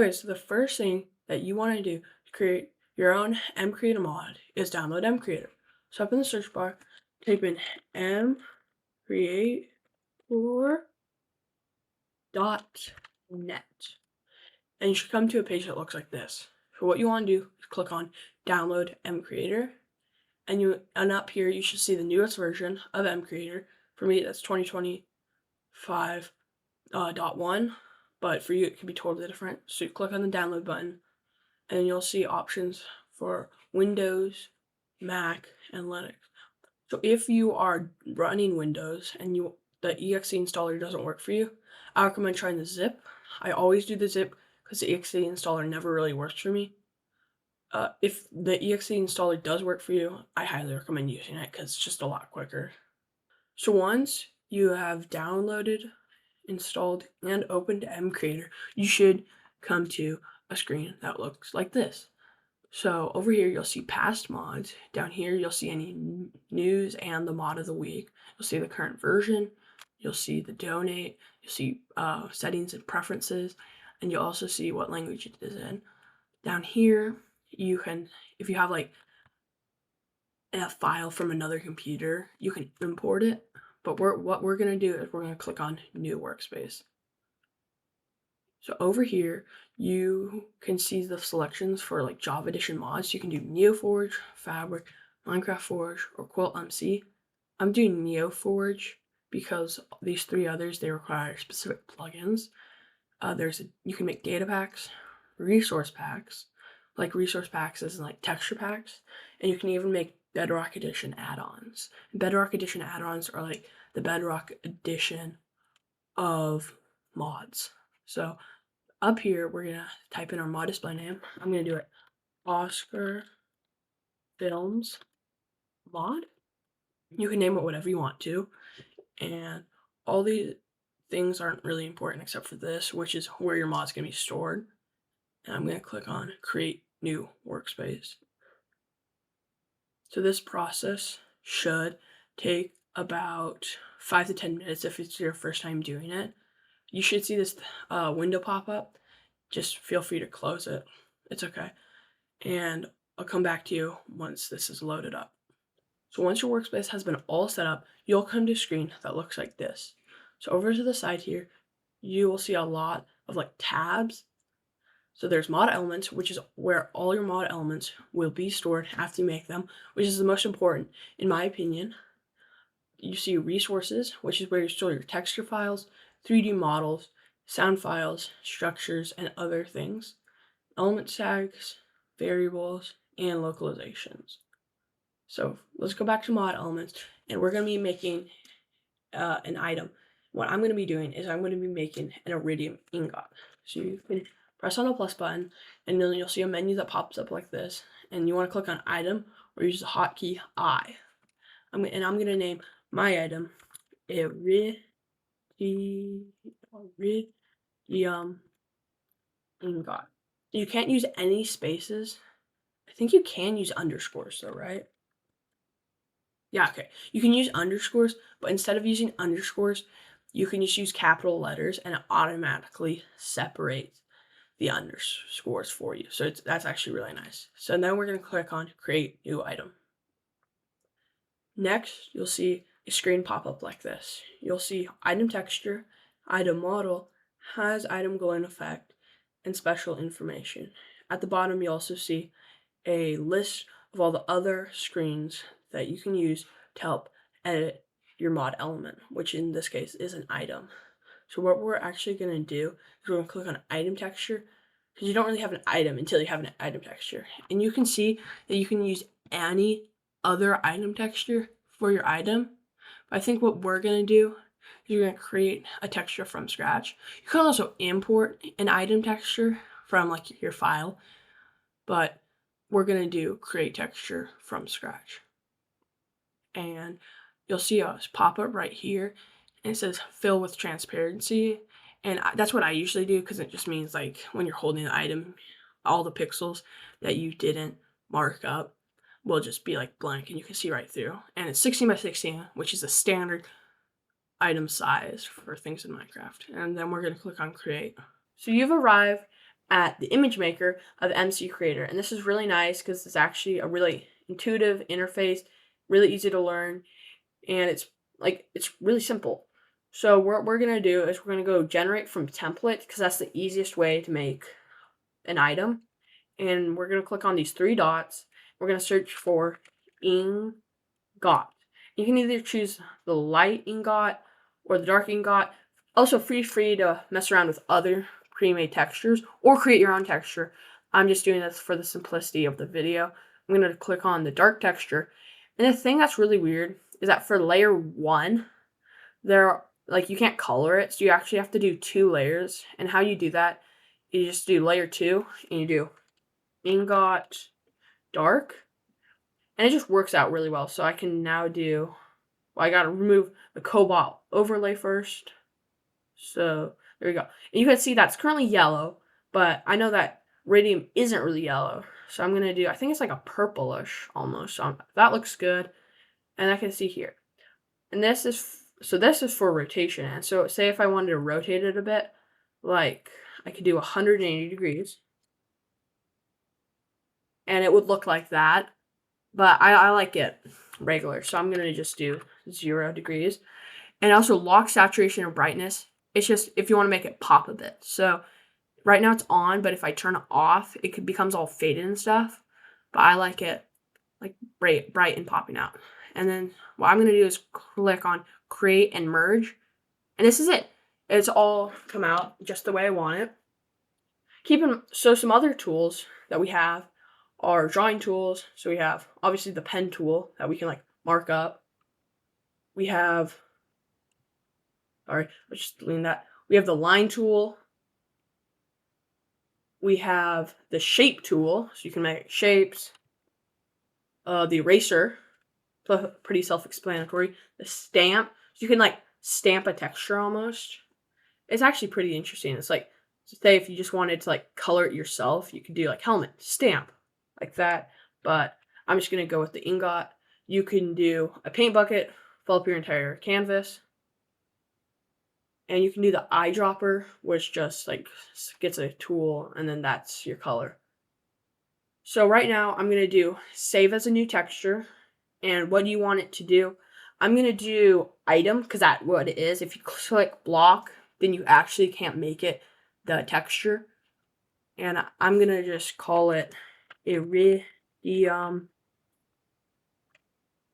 Okay, so the first thing that you want to do to create your own MCreator mod is download MCreator. So up in the search bar, type in MCreator.net. And you should come to a page that looks like this. So what you want to do is click on download MCreator. And up here you should see the newest version of MCreator. For me, that's 2025.1, but for you it could be totally different. So you click on the download button, and you'll see options for Windows, Mac, and Linux. So if you are running Windows and the exe installer doesn't work for you, I recommend trying the zip. I always do the zip because the exe installer never really works for me. If the exe installer does work for you, I highly recommend using it because it's just a lot quicker. So once you have downloaded, installed, and opened MCreator, you should come to a screen that looks like this. So over here, you'll see past mods. Down here, you'll see any news and the mod of the week. You'll see the current version. You'll see the donate. You'll see settings and preferences. And you'll also see what language it is in. Down here, you can, if you have like a file from another computer, you can import it. But what we're going to do is we're going to click on New Workspace. So over here, you can see the selections for like Java Edition mods. You can do NeoForge, Fabric, Minecraft Forge, or Quilt MC. I'm doing NeoForge because these three others, they require specific plugins. You can make data packs, resource packs, like resource packs as in like texture packs, and you can even make Bedrock Edition add-ons. Bedrock Edition add-ons are like the Bedrock Edition of mods. So up here, we're gonna type in our mod display name. I'm gonna do it Oscar Films mod. You can name it whatever you want to, and all these things aren't really important except for this, which is where your mod's gonna be stored. And I'm gonna click on Create New Workspace. So this process should take about 5 to 10 minutes if it's your first time doing it. You should see this window pop up. Just feel free to close it. It's okay. And I'll come back to you once this is loaded up. So once your workspace has been all set up, you'll come to a screen that looks like this. So over to the side here, you will see a lot of like tabs. So there's mod elements, which is where all your mod elements will be stored after you make them, which is the most important in my opinion. You see resources, which is where you store your texture files, 3D models, sound files, structures, and other things. Element tags, variables, and localizations. So let's go back to mod elements, and we're going to be making an item. What I'm going to be doing is I'm going to be making an iridium ingot. So you can press on the plus button, and then you'll see a menu that pops up like this, and you want to click on item or use the hotkey I. I'm going to name my item iridium ingot. You can't use any spaces. I think you can use underscores though, right? Yeah, okay. You can use underscores, but instead of using underscores, you can just use capital letters and it automatically separates the underscores for you. So that's actually really nice. So then we're going to click on Create New Item. Next, you'll see a screen pop up like this. You'll see item texture, item model, has item glow in effect, and special information. At the bottom, you also see a list of all the other screens that you can use to help edit your mod element, which in this case is an item. So what we're actually going to do is we're going to click on item texture, because you don't really have an item until you have an item texture. And you can see that you can use any other item texture for your item. But I think what we're going to do is you're going to create a texture from scratch. You can also import an item texture from like your file, but we're going to do create texture from scratch. And you'll see us pop up right here, and it says fill with transparency. And that's what I usually do, because it just means like when you're holding the item, all the pixels that you didn't mark up will just be like blank and you can see right through. And it's 16 by 16, which is the standard item size for things in Minecraft. And then we're going to click on create. So you've arrived at the image maker of MCreator. And this is really nice because it's actually a really intuitive interface, really easy to learn, and it's really simple. So what we're going to do is we're going to go generate from template because that's the easiest way to make an item. And we're going to click on these 3 dots. We're going to search for ingot. You can either choose the light ingot or the dark ingot. Also, feel free to mess around with other pre-made textures or create your own texture. I'm just doing this for the simplicity of the video. I'm going to click on the dark texture. And the thing that's really weird is that for layer 1, you can't color it, so you actually have to do 2 layers. And how you do that, you just do layer 2 and you do ingot dark, and it just works out really well. So I can now do, I gotta remove the cobalt overlay first. So there we go. And you can see that's currently yellow, but I know that radium isn't really yellow. So I'm gonna do, I think it's like a purplish almost. So that looks good. And I can see here. And this is for rotation. And so say if I wanted to rotate it a bit, like I could do 180 degrees. And it would look like that. But I like it regular. So I'm going to just do 0 degrees. And also lock saturation and brightness. It's just if you want to make it pop a bit. So right now it's on, but if I turn it off, it becomes all faded and stuff. But I like it like bright and popping out. And then what I'm going to do is click on create and merge. And this is it. It's all come out just the way I want it. So some other tools that we have are drawing tools. So we have obviously the pen tool that we can like mark up. We have, let's just delete that. We have the line tool. We have the shape tool, so you can make shapes. The eraser, pretty self-explanatory. The stamp, so you can like stamp a texture almost. It's actually pretty interesting. It's like, say if you just wanted to like color it yourself, you could do like helmet, stamp, like that. But I'm just gonna go with the ingot. You can do a paint bucket, fill up your entire canvas. And you can do the eyedropper, which just like gets a tool and then that's your color. So right now I'm gonna do save as a new texture. And what do you want it to do? I'm gonna do item, because that's what it is. If you click block, then you actually can't make it the texture. And I'm gonna just call it iridium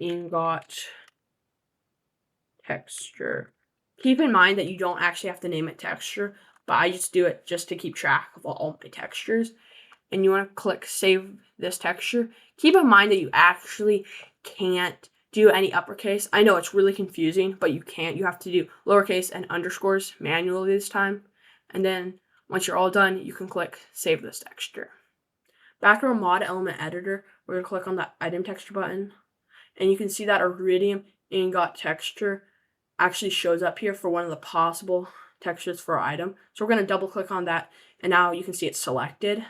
ingot texture. Keep in mind that you don't actually have to name it texture, but I just do it just to keep track of all my textures. And you want to click save this texture. Keep in mind that you actually can't do any uppercase. I know it's really confusing, but you can't. You have to do lowercase and underscores manually this time. And then once you're all done, you can click save this texture. Back in our mod element editor, we're going to click on that item texture button. And you can see that iridium ingot texture actually shows up here for one of the possible textures for our item. So we're going to double click on that, and now you can see it's selected.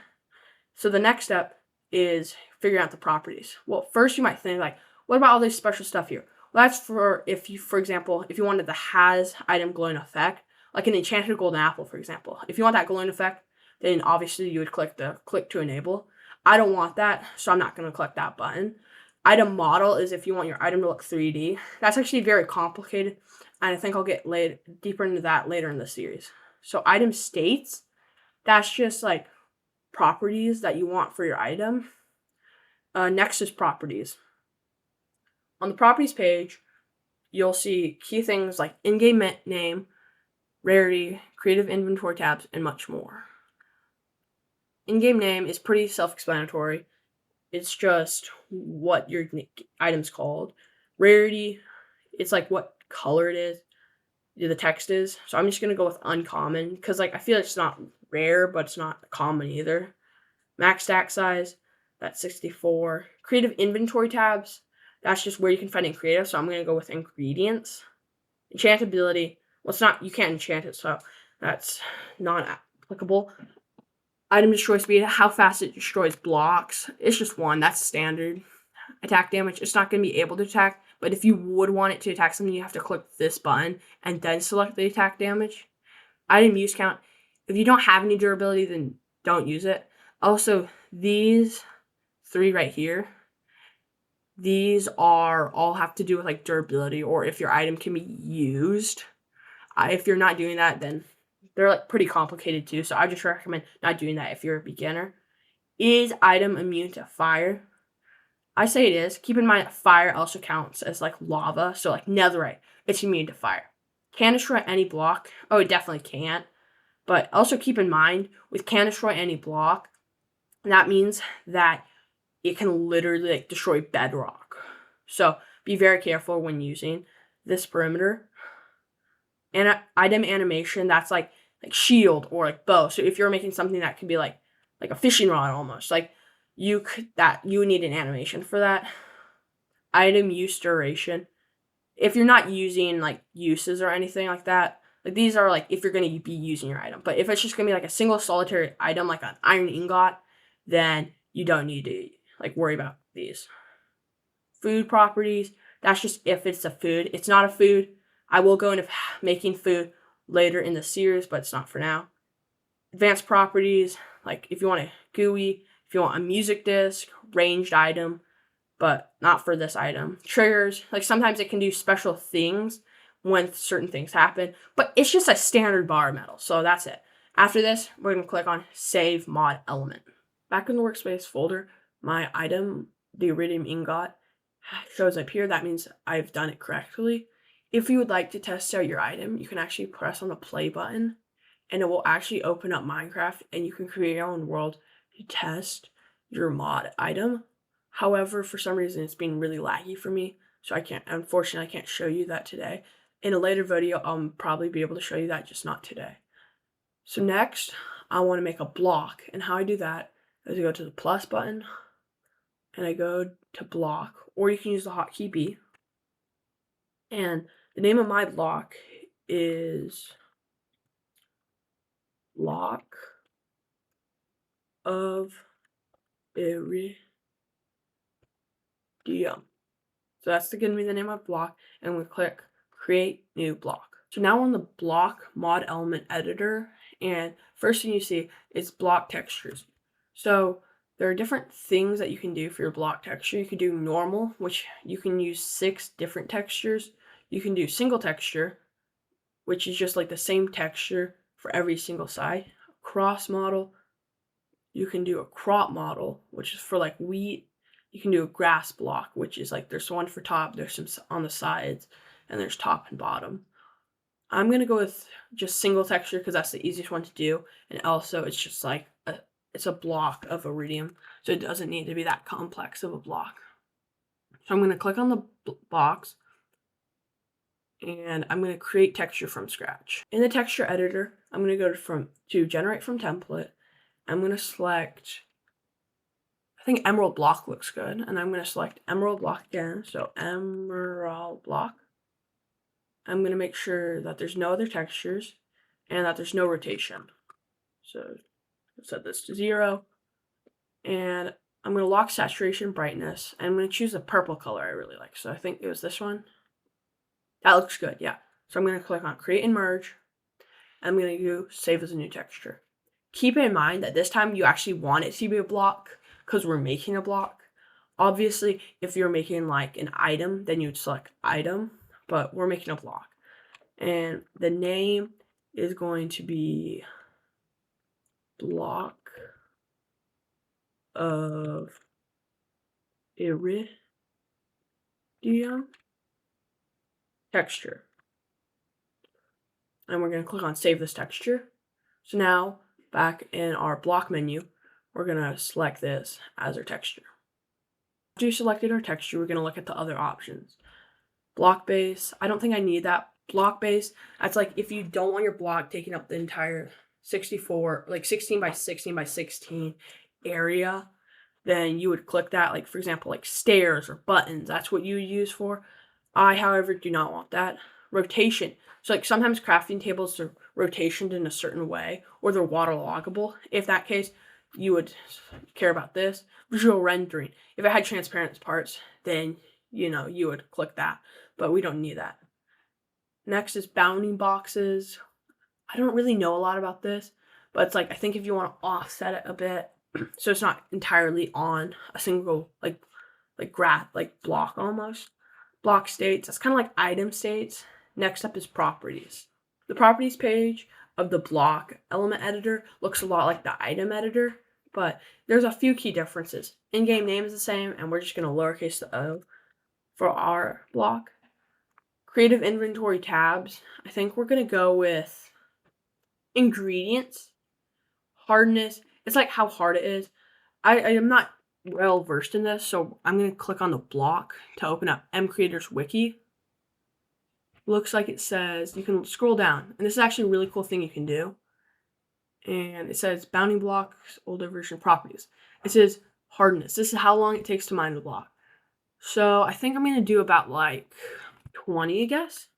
So the next step is figuring out the properties. Well, first you might think like, what about all this special stuff here? Well, that's for for example, if you wanted the has item glowing effect, like an enchanted golden apple, for example. If you want that glowing effect, then obviously you would click to enable. I don't want that, so I'm not going to click that button. Item model is if you want your item to look 3D. That's actually very complicated, and I think I'll get deeper into that later in the series. So item states, that's just like properties that you want for your item. Next is properties. On the properties page, you'll see key things like in-game name, rarity, creative inventory tabs, and much more. In-game name is pretty self-explanatory. It's just what your item's called. Rarity, it's like what color it is, the text is. So I'm just going to go with uncommon because like I feel like it's not rare, but it's not common either. Max stack size, that's 64. Creative inventory tabs, that's just where you can find in creative. So I'm going to go with ingredients. Enchantability, well, it's not, you can't enchant it, so that's not applicable. Item destroy speed, how fast it destroys blocks. It's just 1, that's standard. Attack damage, it's not going to be able to attack, but if you would want it to attack something, you have to click this button and then select the attack damage. Item use count, if you don't have any durability, then don't use it. Also, these 3 right here, these are all have to do with like durability, or if your item can be used. If you're not doing that, then they're like pretty complicated too. So I just recommend not doing that if you're a beginner. Is item immune to fire? I say it is. Keep in mind that fire also counts as like lava. So like netherite, it's immune to fire. Can destroy any block? Oh, it definitely can't. But also keep in mind, with can destroy any block, that means that it can literally like destroy bedrock. So be very careful when using this perimeter. And item animation, that's like shield or like bow. So if you're making something that could be like a fishing rod almost, like you need an animation for that. Item use duration. If you're not using like uses or anything like that, like these are like if you're going to be using your item. But if it's just going to be like a single solitary item like an iron ingot, then you don't need to like worry about these. Food properties, that's just if it's a food. It's not a food. I will go into making food later in the series, but it's not for now. Advanced properties, like if you want a GUI, if you want a music disc, ranged item, but not for this item. Triggers, like sometimes it can do special things when certain things happen, but it's just a standard bar metal, so that's it. After this, we're going to click on Save Mod Element. Back in the workspace folder, my item, the iridium ingot, shows up here. That means I've done it correctly. If you would like to test out your item, you can actually press on the play button, and it will actually open up Minecraft, and you can create your own world to test your mod item. However, for some reason, it's been really laggy for me, so unfortunately, I can't show you that today. In a later video, I'll probably be able to show you that, just not today. So next, I want to make a block, and how I do that is I go to the plus button, and I go to block, or you can use the hotkey B. And the name of my block is Block of Iridium. So that's going to be the name of the block, and we click Create New Block. So now on the block mod element editor, and first thing you see is block textures. So there are different things that you can do for your block texture. You can do normal, which you can use 6 different textures. You can do single texture, which is just like the same texture for every single side. Cross model, you can do a crop model, which is for like wheat. You can do a grass block, which is like there's one for top, there's some on the sides, and there's top and bottom. I'm going to go with just single texture because that's the easiest one to do, and also it's just like it's a block of iridium, so it doesn't need to be that complex of a block. So I'm going to click on the box, and I'm going to create texture from scratch. In the texture editor, I'm going to go to generate from template. I'm going to select, I think emerald block looks good, and I'm going to select emerald block again, so emerald block. I'm going to make sure that there's no other textures and that there's no rotation. So set this to 0, and I'm going to lock saturation brightness, and I'm going to choose a purple color I really like. So I think it was this one. That looks good, yeah. So I'm going to click on Create and Merge. I'm going to do Save as a New Texture. Keep in mind that this time you actually want it to be a block because we're making a block. Obviously, if you're making like an item, then you'd select Item, but we're making a block. And the name is going to be Block of Iridium Texture. And we're going to click on Save this texture. So now, back in our block menu, we're going to select this as our texture. After you selected our texture, we're going to look at the other options. Block base, I don't think I need that. Block base, that's like if you don't want your block taking up the entire 16 by 16 by 16 area, then you would click that, like for example, like stairs or buttons, that's what you would use for. I, however, do not want that. Rotation, so like sometimes crafting tables are rotationed in a certain way, or they're waterloggable. If that case, you would care about this. Visual rendering, if it had transparent parts, then you would click that, but we don't need that. Next is bounding boxes. I don't really know a lot about this, but it's like, I think if you want to offset it a bit, so it's not entirely on a single like graph, like block almost. Block states, that's kind of like item states. Next up is properties. The properties page of the block element editor looks a lot like the item editor, but there's a few key differences. In-game name is the same, and we're just going to lowercase the o for our block. Creative inventory tabs, I think we're going to go with ingredients. Hardness, it's like how hard it is. I am not well versed in this, so I'm going to click on the block to open up MCreator's wiki. Looks like it says, you can scroll down, and this is actually a really cool thing you can do. And it says bounding blocks, older version properties. It says hardness. This is how long it takes to mine the block. So I think I'm going to do about like 20, I guess.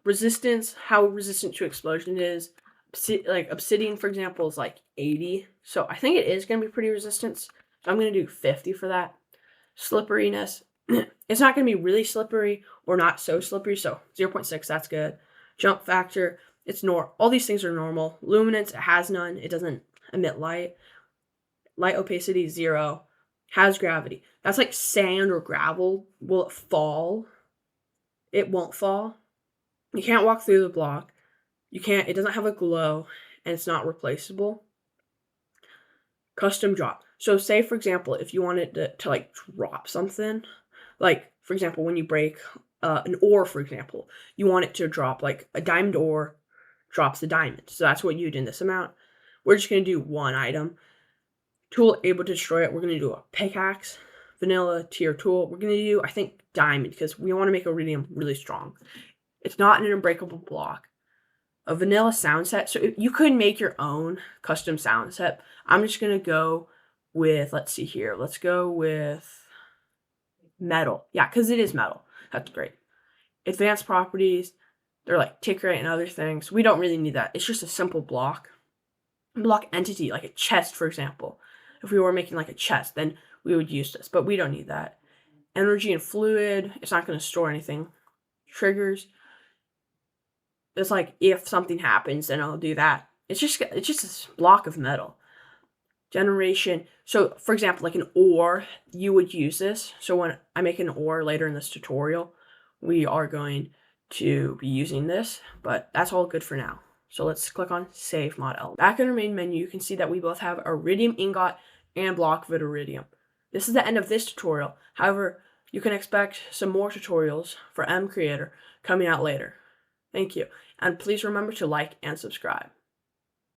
Resistance, how resistant to explosion is. Like obsidian, for example, is like 80. So I think it is going to be pretty resistant. So I'm going to do 50 for that. Slipperiness, it's not going to be really slippery or not so slippery. So 0.6, that's good. Jump factor, it's all these things are normal. Luminance, it has none. It doesn't emit light. Light opacity, 0. Has gravity. That's like sand or gravel. Will it fall? It won't fall. You can't walk through the block. It doesn't have a glow, and it's not replaceable. Custom drop. So say, for example, if you wanted to like drop something, like, for example, when you break an ore, for example, you want it to drop like a diamond ore drops the diamond. So that's what you do in this amount. We're just going to do one item. Tool able to destroy it. We're going to do a pickaxe. Vanilla tier tool. We're going to do, I think, diamond, because we want to make iridium really strong. It's not an unbreakable block. A vanilla sound set. So you could make your own custom sound set. I'm just going to go with, let's see here. Let's go with metal. Yeah, because it is metal. That's great. Advanced properties. They're like tick rate and other things. We don't really need that. It's just a simple block. Block entity, like a chest, for example. If we were making like a chest, then we would use this, but we don't need that. Energy and fluid. It's not going to store anything. Triggers. It's like if something happens, then I'll do that. It's just a block of metal. Generation. So for example, like an ore, you would use this. So when I make an ore later in this tutorial, we are going to be using this, but that's all good for now. So let's click on Save Mod Element. Back in our main menu, you can see that we both have iridium ingot and block of iridium. This is the end of this tutorial. However, you can expect some more tutorials for MCreator coming out later. Thank you, and please remember to like and subscribe.